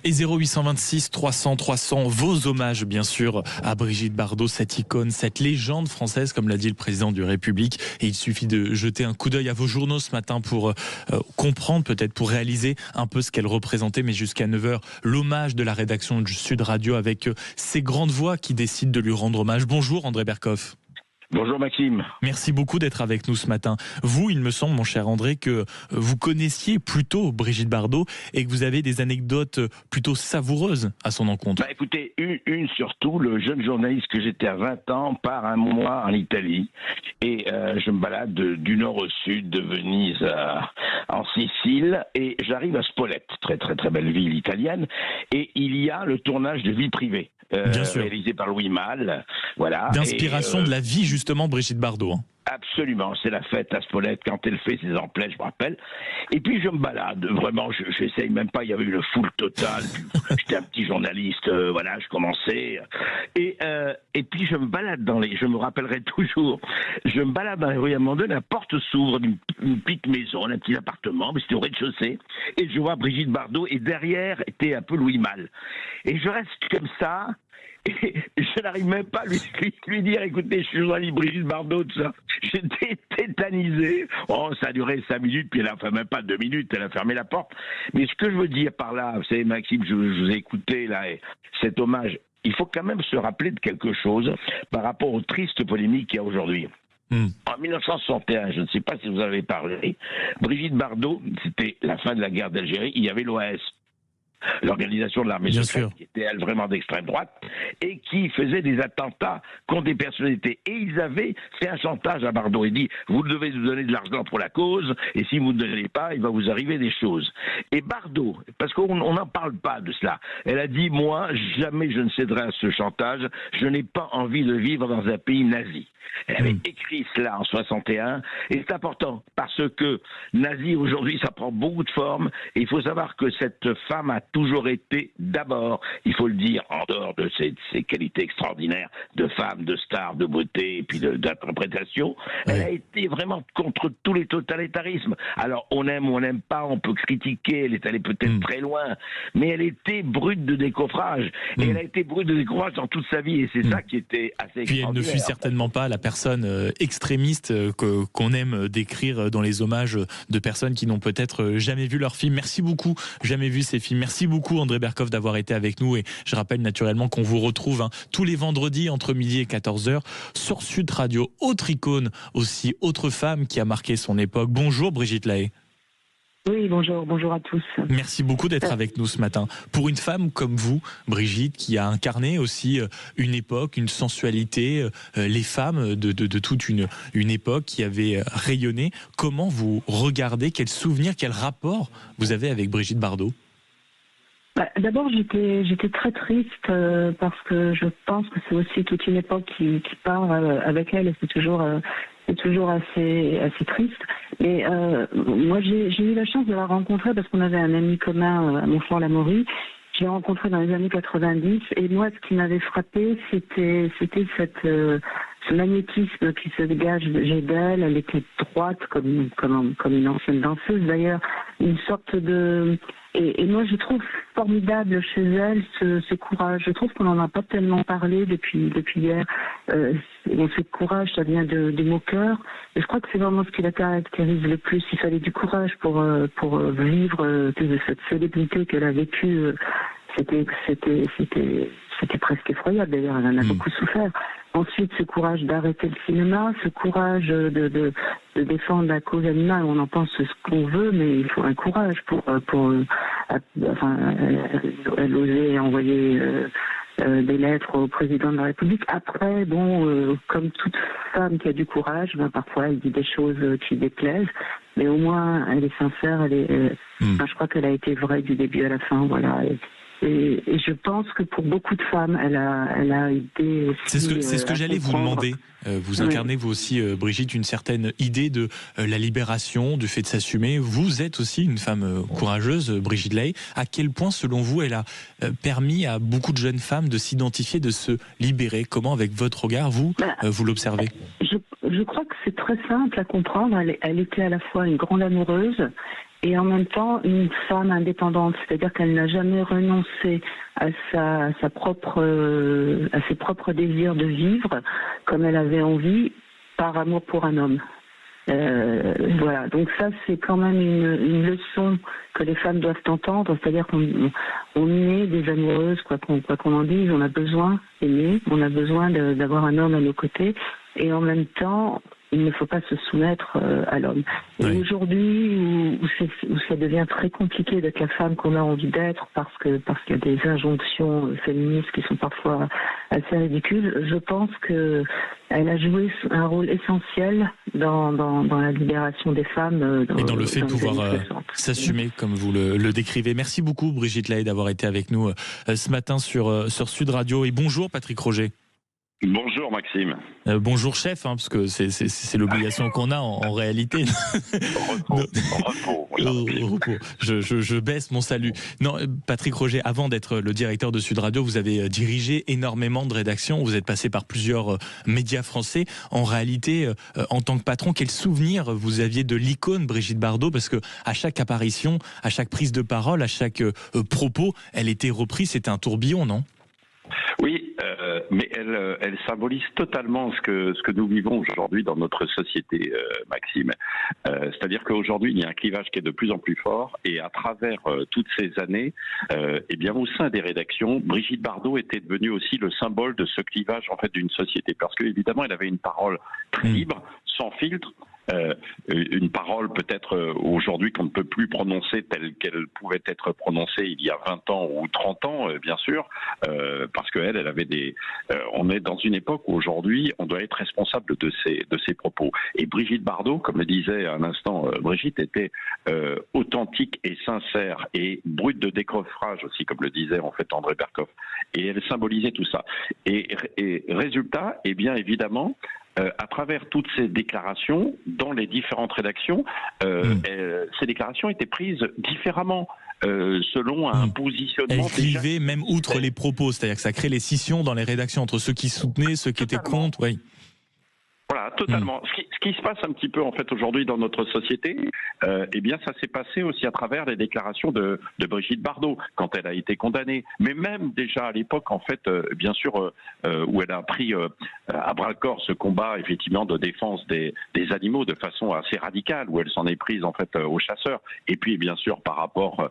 Et 0826 300 300, vos hommages bien sûr à Brigitte Bardot, cette icône, cette légende française comme l'a dit le président du République. Et il suffit de jeter un coup d'œil à vos journaux ce matin pour comprendre, peut-être pour réaliser un peu ce qu'elle représentait. Mais jusqu'à 9h, l'hommage de la rédaction du Sud Radio avec ces grandes voix qui décident de lui rendre hommage. Bonjour André Berkoff. Bonjour Maxime. Merci beaucoup d'être avec nous ce matin. Vous, il me semble, mon cher André, que vous connaissiez plutôt Brigitte Bardot et que vous avez des anecdotes plutôt savoureuses à son encontre. Écoutez, une surtout, le jeune journaliste que j'étais à 20 ans part un mois en Italie et je me balade du nord au sud, de Venise en Sicile, et j'arrive à Spolète, très très très belle ville italienne, et il y a le tournage de Vie privée. Réalisé par Louis Malle, voilà. D'inspiration de la vie justement Brigitte Bardot. Absolument, c'est la fête à Spolète quand elle fait ses emplettes, je me rappelle. Et puis je me balade, vraiment, j'essaye même pas, il y avait une foule totale. J'étais un petit journaliste, voilà, je commençais. Et puis je me balade je me rappellerai toujours, je me balade dans les rues, à un moment donné, la porte s'ouvre d'une petite maison, un petit appartement, mais c'était au rez-de-chaussée. Et je vois Brigitte Bardot, et derrière était un peu Louis Malle. Et je reste comme ça. Et je n'arrive même pas à lui dire, écoutez, je suis journaliste Brigitte Bardot, tout ça. J'étais tétanisé. Oh, ça a duré 5 minutes, puis elle a fait même pas 2 minutes, elle a fermé la porte. Mais ce que je veux dire par là, vous savez, Maxime, je vous ai écouté, là, cet hommage, il faut quand même se rappeler de quelque chose par rapport aux tristes polémiques qu'il y a aujourd'hui. En 1961, je ne sais pas si vous en avez parlé, Brigitte Bardot, c'était la fin de la guerre d'Algérie, il y avait l'OAS. L'organisation de l'armée secrète, qui était elle vraiment d'extrême droite, et qui faisait des attentats contre des personnalités. Et ils avaient fait un chantage à Bardot. Il dit, vous devez nous donner de l'argent pour la cause, et si vous ne donnez pas, il va vous arriver des choses. Et Bardot, parce qu'on n'en parle pas de cela, elle a dit, moi, jamais je ne céderai à ce chantage, je n'ai pas envie de vivre dans un pays nazi. Elle avait écrit cela en 61, et c'est important, parce que nazi, aujourd'hui, ça prend beaucoup de formes, et il faut savoir que cette femme a toujours été, d'abord, il faut le dire, en dehors de ses qualités extraordinaires de femme, de star, de beauté, et puis d'interprétation, elle a été vraiment contre tous les totalitarismes. Alors, on aime ou on n'aime pas, on peut critiquer, elle est allée peut-être très loin, mais elle était brute de décoffrage, et elle a été brute de décoffrage dans toute sa vie, et c'est ça qui était assez extraordinaire. Puis elle ne fut certainement pas la personne extrémiste qu'on aime décrire dans les hommages de personnes qui n'ont peut-être jamais vu leur film. Merci beaucoup, jamais vu ces films. Merci beaucoup André Berkoff d'avoir été avec nous, et je rappelle naturellement qu'on vous retrouve tous les vendredis entre midi et 14h sur Sud Radio. Autre icône aussi, autre femme qui a marqué son époque. Bonjour Brigitte Lahaie. Oui, bonjour à tous. Merci beaucoup d'être avec nous ce matin. Pour une femme comme vous, Brigitte, qui a incarné aussi une époque, une sensualité, les femmes de toute une époque qui avait rayonné, comment vous regardez, quel souvenir, quel rapport vous avez avec Brigitte Bardot ? D'abord, j'étais très triste parce que je pense que c'est aussi toute une époque qui part avec elle, et c'est toujours assez triste. Mais moi, j'ai eu la chance de la rencontrer parce qu'on avait un ami commun à Montfort-l'Amaury. Je l'ai rencontrée dans les années 90, et moi, ce qui m'avait frappé, c'était ce magnétisme qui se dégage d'elle. Elle était droite comme une ancienne danseuse d'ailleurs, une sorte de... Et moi, je trouve formidable chez elle ce courage. Je trouve qu'on n'en a pas tellement parlé depuis hier. Ce courage, ça vient des mots-cœurs. Et je crois que c'est vraiment ce qui la caractérise le plus. Il fallait du courage pour vivre cette célébrité qu'elle a vécue. C'était presque effroyable d'ailleurs. Elle en a beaucoup souffert. Ensuite, ce courage d'arrêter le cinéma, ce courage de défendre la cause animale. On en pense ce qu'on veut, mais il faut un courage elle osait envoyer des lettres au président de la République. Après, comme toute femme qui a du courage, parfois elle dit des choses qui déplaisent, mais au moins elle est sincère. Je crois qu'elle a été vraie du début à la fin, voilà. Et je pense que pour beaucoup de femmes, elle a été aussi... C'est ce que j'allais vous demander. Vous incarnez, vous aussi, Brigitte, une certaine idée de la libération, du fait de s'assumer. Vous êtes aussi une femme courageuse, Brigitte Lahaie. À quel point, selon vous, elle a permis à beaucoup de jeunes femmes de s'identifier, de se libérer? Comment, avec votre regard, vous l'observez? Je crois que c'est très simple à comprendre. Elle était à la fois une grande amoureuse, et en même temps une femme indépendante, c'est-à-dire qu'elle n'a jamais renoncé à ses propres désirs de vivre comme elle avait envie par amour pour un homme. Voilà, donc ça c'est quand même une leçon que les femmes doivent entendre, c'est-à-dire qu'on est des amoureuses, quoi qu'on en dise, on a besoin d'aimer, on a besoin d'avoir un homme à nos côtés, et en même temps il ne faut pas se soumettre à l'homme. Et oui. Aujourd'hui, où ça devient très compliqué d'être la femme qu'on a envie d'être, parce qu'il y a des injonctions féministes qui sont parfois assez ridicules, je pense que elle a joué un rôle essentiel dans la libération des femmes. Et dans le fait de pouvoir s'assumer, comme vous le décrivez. Merci beaucoup, Brigitte Lahaie, d'avoir été avec nous ce matin sur Sud Radio. Et bonjour, Patrick Roger. Bonjour Maxime. Bonjour chef, parce que c'est l'obligation qu'on a en réalité. Repos. Je baisse mon salut. Non, Patrick Roger, avant d'être le directeur de Sud Radio, vous avez dirigé énormément de rédactions. Vous êtes passé par plusieurs médias français. En réalité, en tant que patron, quel souvenir vous aviez de l'icône Brigitte Bardot? Parce que à chaque apparition, à chaque prise de parole, à chaque propos, elle était reprise. C'était un tourbillon, non? Oui, mais elle symbolise totalement ce que nous vivons aujourd'hui dans notre société, Maxime. C'est-à-dire qu'aujourd'hui, il y a un clivage qui est de plus en plus fort, et à travers toutes ces années, eh bien, au sein des rédactions, Brigitte Bardot était devenue aussi le symbole de ce clivage en fait d'une société, parce que évidemment, elle avait une parole très libre, sans filtre. Une parole peut-être aujourd'hui qu'on ne peut plus prononcer telle qu'elle pouvait être prononcée il y a 20 ans ou 30 ans, bien sûr, parce qu'elle avait des... on est dans une époque où aujourd'hui on doit être responsable de ses propos. Et Brigitte Bardot, comme le disait à l'instant Brigitte, était authentique et sincère et brute de décoffrage aussi, comme le disait en fait André Berkoff. Et elle symbolisait tout ça. Et résultat, eh bien évidemment, à travers toutes ces déclarations, dans les différentes rédactions, ces déclarations étaient prises différemment, selon un positionnement... Elle clivait même outre les propos, c'est-à-dire que ça crée les scissions dans les rédactions entre ceux qui soutenaient, ceux qui étaient contre, oui. Voilà, totalement. Ce qui se passe un petit peu en fait aujourd'hui dans notre société, eh bien ça s'est passé aussi à travers les déclarations de Brigitte Bardot quand elle a été condamnée. Mais même déjà à l'époque en fait, bien sûr, où elle a pris à bras le corps ce combat effectivement de défense des animaux de façon assez radicale, où elle s'en est prise en fait aux chasseurs. Et puis bien sûr par rapport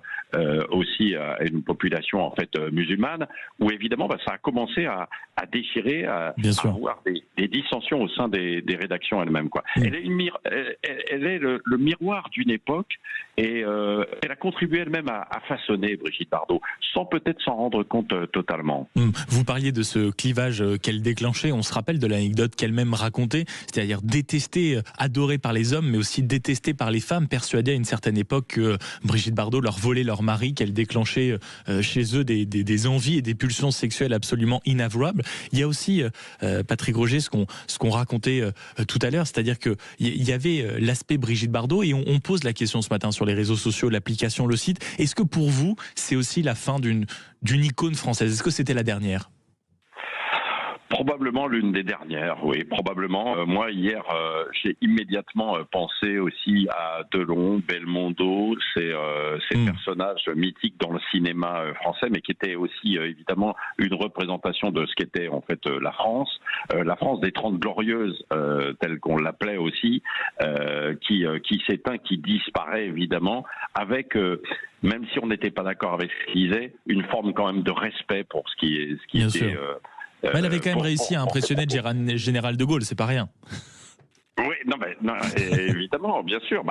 aussi à une population en fait musulmane, où évidemment ça a commencé à déchirer, à avoir des dissensions au sein des rédactions elles-mêmes, quoi. Elle est le miroir d'une époque, et elle a contribué elle-même à façonner Brigitte Bardot, sans peut-être s'en rendre compte totalement. Vous parliez de ce clivage qu'elle déclenchait. On se rappelle de l'anecdote qu'elle-même racontait, c'est-à-dire détestée, adorée par les hommes, mais aussi détestée par les femmes, persuadée à une certaine époque que Brigitte Bardot leur volait leur mari, qu'elle déclenchait chez eux des envies et des pulsions sexuelles absolument inavouables. Il y a aussi, Patrick Roger, ce qu'on racontait tout à l'heure, c'est-à-dire qu'il y avait l'aspect Brigitte Bardot, et on pose la question ce matin sur les réseaux sociaux, l'application, le site. Est-ce que pour vous, c'est aussi la fin d'une icône française? Est-ce que c'était la dernière? Probablement l'une des dernières, oui, probablement. Moi, hier, j'ai immédiatement pensé aussi à Delon, Belmondo, ces personnages mythiques dans le cinéma français, mais qui étaient aussi évidemment une représentation de ce qu'était en fait la France des 30 Glorieuses, telle qu'on l'appelait aussi, qui s'éteint, qui disparaît évidemment, avec... même si on n'était pas d'accord avec ce qu'il disait, une forme quand même de respect pour ce qui était... elle avait quand même réussi à impressionner le général de Gaulle, c'est pas rien. Oui, non, évidemment, bien sûr.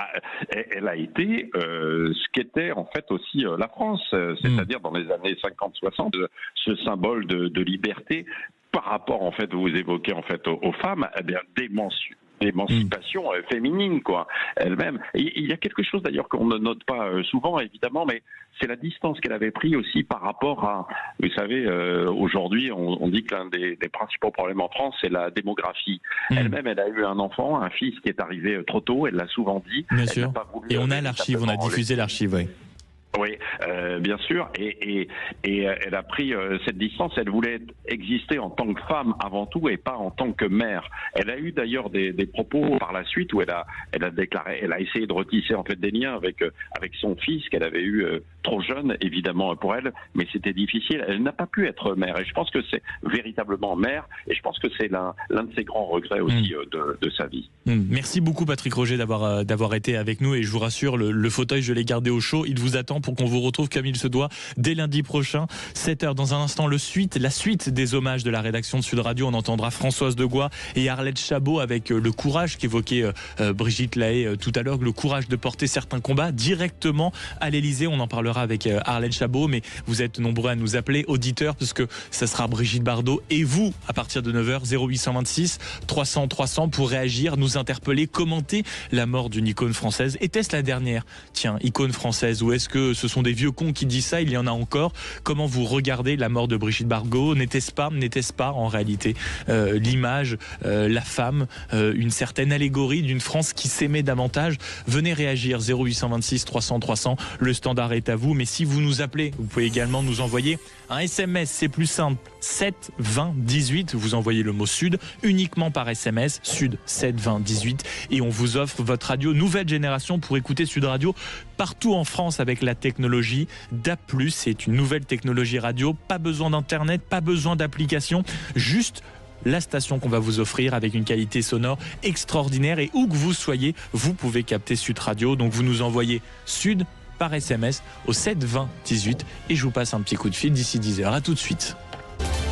Elle a été ce qu'était en fait aussi la France, c'est-à-dire dans les années 50-60, ce symbole de liberté par rapport en fait, vous évoquez en fait aux femmes, eh bien d'émancipation féminine, quoi, elle-même. Il y a quelque chose d'ailleurs qu'on ne note pas souvent, évidemment, mais c'est la distance qu'elle avait pris aussi par rapport à, vous savez, aujourd'hui, on dit que l'un des principaux problèmes en France, c'est la démographie. Elle-même, elle a eu un enfant, un fils qui est arrivé trop tôt, elle l'a souvent dit. Bien sûr. Et on a l'archive, on a diffusé l'archive, oui. Oui, bien sûr. Et elle a pris cette distance. Elle voulait exister en tant que femme avant tout et pas en tant que mère. Elle a eu d'ailleurs des propos par la suite où elle a déclaré, elle a essayé de retisser en fait des liens avec son fils qu'elle avait eu trop jeune, évidemment pour elle, mais c'était difficile. Elle n'a pas pu être mère. Et je pense que c'est véritablement mère. Et je pense que c'est l'un de ses grands regrets aussi de sa vie. Merci beaucoup Patrick Roger d'avoir été avec nous. Et je vous rassure, le fauteuil, je l'ai gardé au chaud. Il vous attend pour qu'on vous retrouve comme il se doit dès lundi prochain, 7h. Dans un instant, la suite des hommages de la rédaction de Sud Radio. On entendra Françoise Degois et Arlette Chabot avec le courage qu'évoquait Brigitte Lahaie tout à l'heure, le courage de porter certains combats directement à l'Elysée. On en parlera avec Arlette Chabot, mais vous êtes nombreux à nous appeler, auditeurs, parce que ça sera Brigitte Bardot et vous, à partir de 9h, 0826 300 300 pour réagir, nous interpeller, commenter la mort d'une icône française. Était-ce la dernière, icône française, ou est-ce que ce sont des vieux cons qui disent ça? Il y en a encore. Comment vous regardez la mort de Brigitte Bardot? N'était-ce pas en réalité l'image, la femme, une certaine allégorie d'une France qui s'aimait davantage? Venez réagir, 0826 300 300, le standard est à vous. Mais si vous nous appelez, vous pouvez également nous envoyer un SMS, c'est plus simple, 7 20 18, vous envoyez le mot Sud uniquement par SMS, Sud 7 20 18, et on vous offre votre radio nouvelle génération pour écouter Sud Radio partout en France avec la technologie DAB+. C'est une nouvelle technologie radio, pas besoin d'internet, pas besoin d'application, juste la station qu'on va vous offrir avec une qualité sonore extraordinaire, et où que vous soyez, vous pouvez capter Sud Radio. Donc vous nous envoyez Sud par SMS au 7 20 18 et je vous passe un petit coup de fil d'ici 10h. À tout de suite.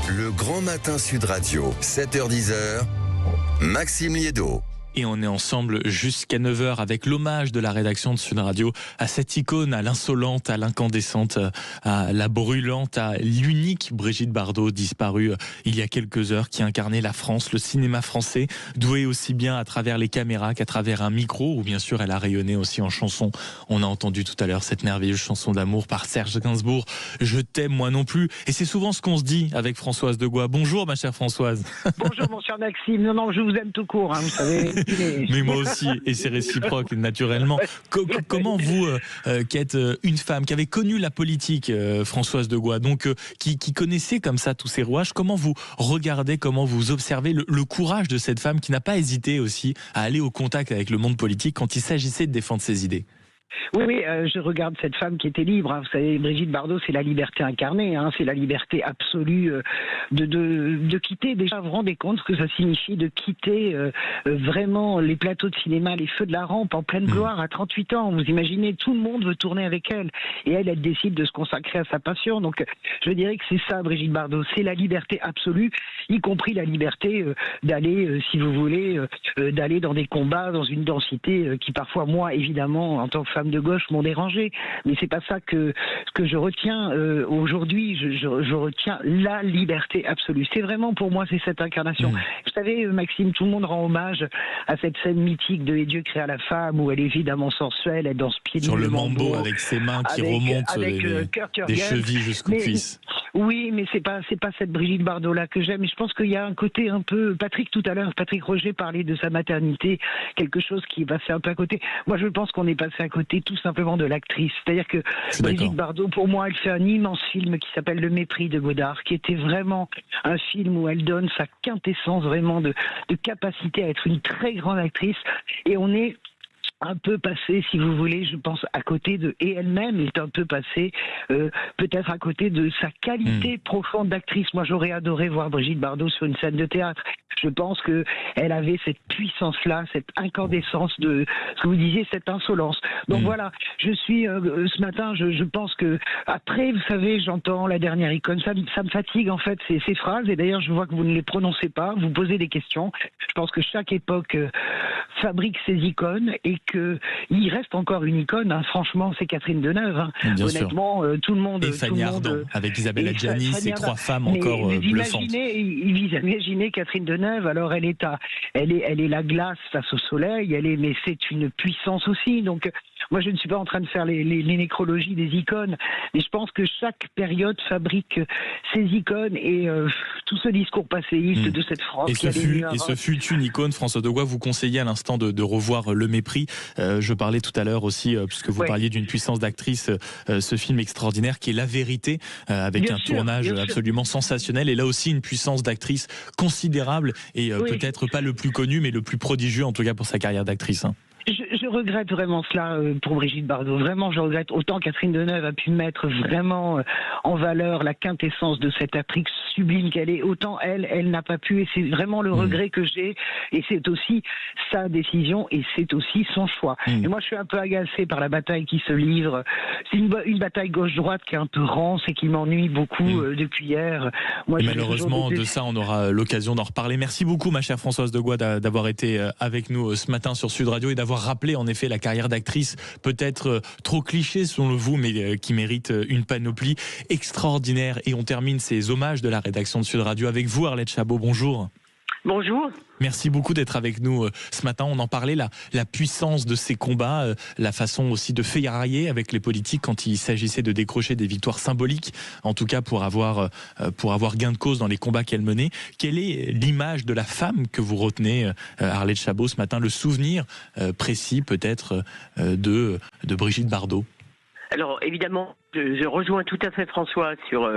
Le Grand Matin Sud Radio, 7h-10h, Maxime Liédot. Et on est ensemble jusqu'à 9h avec l'hommage de la rédaction de Sud Radio à cette icône, à l'insolente, à l'incandescente, à la brûlante, à l'unique Brigitte Bardot, disparue il y a quelques heures, qui incarnait la France, le cinéma français, doué aussi bien à travers les caméras qu'à travers un micro, où bien sûr elle a rayonné aussi en chanson. On a entendu tout à l'heure cette merveilleuse chanson d'amour par Serge Gainsbourg, Je t'aime moi non plus. Et c'est souvent ce qu'on se dit avec Françoise Degois. Bonjour ma chère Françoise. Bonjour mon cher Maxime. Non, je vous aime tout court, vous savez. Mais moi aussi, et c'est réciproque naturellement. Comment vous, qui êtes une femme, qui avez connu la politique, Françoise Degois, donc qui connaissait comme ça tous ces rouages, comment vous regardez, comment vous observez le courage de cette femme qui n'a pas hésité aussi à aller au contact avec le monde politique quand il s'agissait de défendre ses idées? Oui, je regarde cette femme qui était libre. Vous savez, Brigitte Bardot, c'est la liberté incarnée. C'est la liberté absolue de quitter. Déjà, vous vous rendez compte ce que ça signifie de quitter vraiment les plateaux de cinéma, les feux de la rampe en pleine gloire à 38 ans. Vous imaginez, tout le monde veut tourner avec elle. Et elle décide de se consacrer à sa passion. Donc, je dirais que c'est ça, Brigitte Bardot. C'est la liberté absolue, y compris la liberté d'aller, si vous voulez, d'aller dans des combats, dans une densité qui parfois, moi, évidemment, en tant que femme de gauche, m'ont dérangé. Mais c'est pas ça que je retiens aujourd'hui. Je retiens la liberté absolue. C'est vraiment, pour moi, c'est cette incarnation. Vous savez, Maxime, tout le monde rend hommage à cette scène mythique de Et Dieu créa la femme, où elle est évidemment sensuelle, elle danse pieds nus sur le mambo avec ses mains qui remontent des chevilles jusqu'aux cuisses. Oui, mais c'est pas cette Brigitte Bardot là que j'aime. Et je pense qu'il y a un côté un peu, Patrick Roger parlait de sa maternité, quelque chose qui va faire un peu à côté. Moi, je pense qu'on est passé à côté tout simplement de l'actrice. C'est-à-dire que Brigitte Bardot, pour moi, elle fait un immense film qui s'appelle Le Mépris de Godard, qui était vraiment un film où elle donne sa quintessence vraiment de capacité à être une très grande actrice. Et on est un peu passé, si vous voulez, je pense, à côté et elle-même est un peu passée, peut-être à côté de sa qualité profonde d'actrice. Moi, j'aurais adoré voir Brigitte Bardot sur une scène de théâtre. Je pense que elle avait cette puissance-là, cette incandescence de ce que vous disiez, cette insolence. Donc voilà, je suis ce matin, je pense que après, vous savez, j'entends la dernière icône, ça me fatigue en fait ces phrases. Et d'ailleurs, je vois que vous ne les prononcez pas, vous posez des questions. Je pense que chaque époque fabrique ses icônes et qu'il reste encore une icône. Franchement, c'est Catherine Deneuve. Honnêtement, tout le monde. Et Fanny Ardant, avec Isabelle Adjani, ces trois femmes encore bluffantes. Imaginez Catherine Deneuve. Alors elle est la glace face au soleil. Mais c'est une puissance aussi. Donc moi je ne suis pas en train de faire les nécrologies des icônes, mais je pense que chaque période fabrique ses icônes et tout ce discours passéiste de cette France. Ce fut une icône, François Degois. Vous conseillez à l'instant de revoir Le Mépris. Je parlais tout à l'heure aussi, puisque vous parliez d'une puissance d'actrice, ce film extraordinaire qui est La Vérité, avec un tournage absolument sensationnel. Et là aussi, une puissance d'actrice considérable et peut-être pas le plus connu, mais le plus prodigieux, en tout cas pour sa carrière d'actrice. Je regrette vraiment cela pour Brigitte Bardot. Vraiment, je regrette. Autant Catherine Deneuve a pu mettre vraiment en valeur la quintessence de cette actrice sublime qu'elle est, autant elle n'a pas pu. Et c'est vraiment le regret que j'ai. Et c'est aussi sa décision et c'est aussi son choix. Et moi, je suis un peu agacée par la bataille qui se livre. C'est une bataille gauche-droite qui est un peu rance et qui m'ennuie beaucoup depuis hier. Moi, malheureusement, de ça, on aura l'occasion d'en reparler. Merci beaucoup, ma chère Françoise Degois, d'avoir été avec nous ce matin sur Sud Radio et d'avoir rappelé en effet la carrière d'actrice, peut-être trop cliché selon vous, mais qui mérite une panoplie extraordinaire. Et on termine ces hommages de la rédaction de Sud Radio avec vous, Arlette Chabot. Bonjour. Bonjour. Merci beaucoup d'être avec nous ce matin. On en parlait, la puissance de ces combats, la façon aussi de ferrailler avec les politiques quand il s'agissait de décrocher des victoires symboliques, en tout cas pour avoir gain de cause dans les combats qu'elle menait. Quelle est l'image de la femme que vous retenez, Arlette Chabot, ce matin, le souvenir précis peut-être de Brigitte Bardot? Alors évidemment, je rejoins tout à fait François sur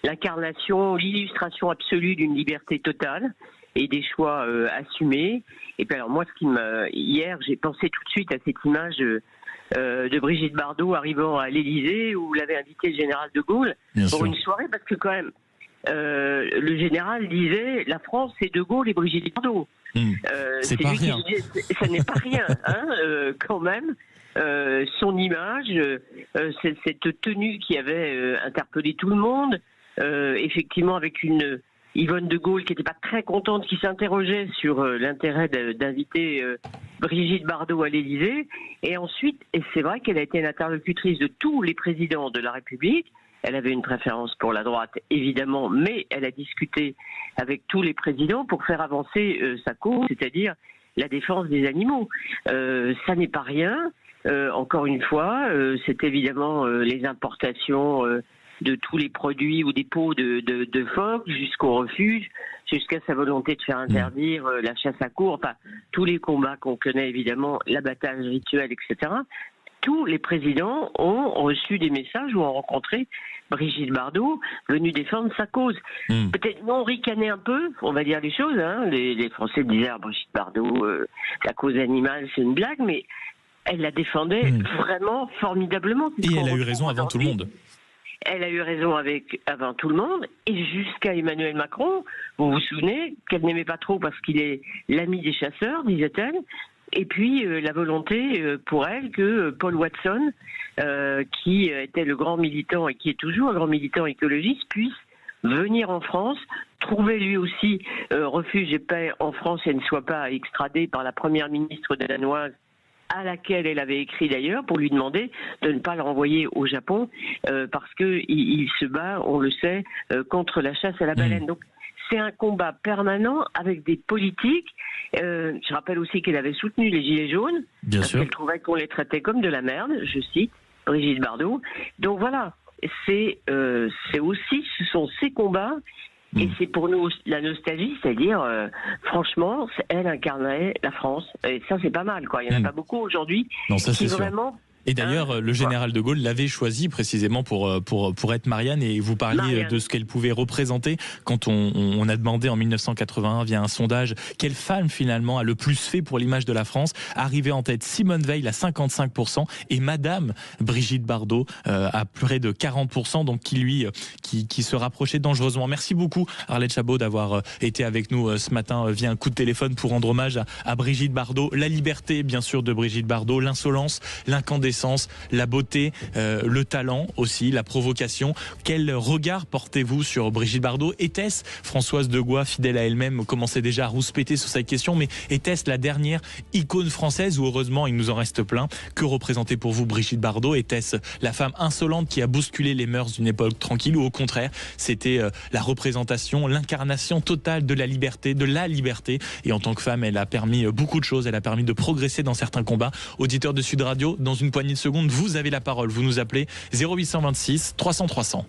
l'incarnation, l'illustration absolue d'une liberté totale et des choix assumés. Et puis alors moi, hier, j'ai pensé tout de suite à cette image de Brigitte Bardot arrivant à l'Élysée où l'avait invité le général de Gaulle pour une soirée, parce que quand même, le général disait « La France, c'est de Gaulle et Brigitte Bardot ». C'est pas rien. Ça n'est pas rien, quand même. Son image, cette tenue qui avait interpellé tout le monde, effectivement avec une Yvonne de Gaulle qui n'était pas très contente, qui s'interrogeait sur l'intérêt d'inviter Brigitte Bardot à l'Élysée. Et ensuite, et c'est vrai qu'elle a été une interlocutrice de tous les présidents de la République. Elle avait une préférence pour la droite, évidemment, mais elle a discuté avec tous les présidents pour faire avancer sa cause, c'est-à-dire la défense des animaux. Ça n'est pas rien. Encore une fois, c'est évidemment les importations de tous les produits ou des peaux de phoques jusqu'au refuge, jusqu'à sa volonté de faire interdire la chasse à courre, enfin tous les combats qu'on connaît évidemment, l'abattage rituel, etc. Tous les présidents ont reçu des messages ou ont rencontré Brigitte Bardot venue défendre sa cause. Peut-être non ricaner un peu, on va dire les choses. Les Français disaient Brigitte Bardot, la cause animale, c'est une blague, mais elle la défendait vraiment formidablement. Et elle a eu raison avant tout le monde. Elle a eu raison avant tout le monde, et jusqu'à Emmanuel Macron, vous vous souvenez, qu'elle n'aimait pas trop parce qu'il est l'ami des chasseurs, disait-elle, et puis la volonté pour elle que Paul Watson, qui était le grand militant et qui est toujours un grand militant écologiste, puisse venir en France, trouver lui aussi refuge et paix en France et ne soit pas extradé par la première ministre danoise, à laquelle elle avait écrit d'ailleurs pour lui demander de ne pas le renvoyer au Japon parce qu'il se bat, on le sait, contre la chasse à la baleine. Donc c'est un combat permanent avec des politiques. Je rappelle aussi qu'elle avait soutenu les Gilets jaunes parce qu'elle trouvait qu'on les traitait comme de la merde, je cite Brigitte Bardot. Donc voilà, ce sont ces combats. Et c'est pour nous la nostalgie, c'est-à-dire, franchement, elle incarnait la France. Et ça, c'est pas mal, quoi. Il n'y en a pas beaucoup aujourd'hui qui vraiment... Et d'ailleurs, le général de Gaulle l'avait choisi précisément pour être Marianne, et vous parliez de ce qu'elle pouvait représenter quand on a demandé en 1981 via un sondage quelle femme finalement a le plus fait pour l'image de la France. Arrivée en tête Simone Veil à 55% et Madame Brigitte Bardot à près de 40%, donc qui se rapprochait dangereusement. Merci beaucoup Arlette Chabot d'avoir été avec nous ce matin via un coup de téléphone pour rendre hommage à Brigitte Bardot. La liberté bien sûr de Brigitte Bardot, l'insolence, l'incandescence, la beauté, le talent aussi, la provocation. Quel regard portez-vous sur Brigitte Bardot? Était-ce, Françoise Degois, fidèle à elle-même, commençait déjà à rouspéter sur cette question, mais était-ce la dernière icône française, ou heureusement il nous en reste plein? Que représentait pour vous Brigitte Bardot? Était-ce la femme insolente qui a bousculé les mœurs d'une époque tranquille, ou au contraire c'était la représentation, l'incarnation totale de la liberté, et en tant que femme elle a permis beaucoup de choses, elle a permis de progresser dans certains combats. Auditeur de Sud Radio, dans une poignée poignée de secondes. Vous avez la parole. Vous nous appelez 0826 300 300.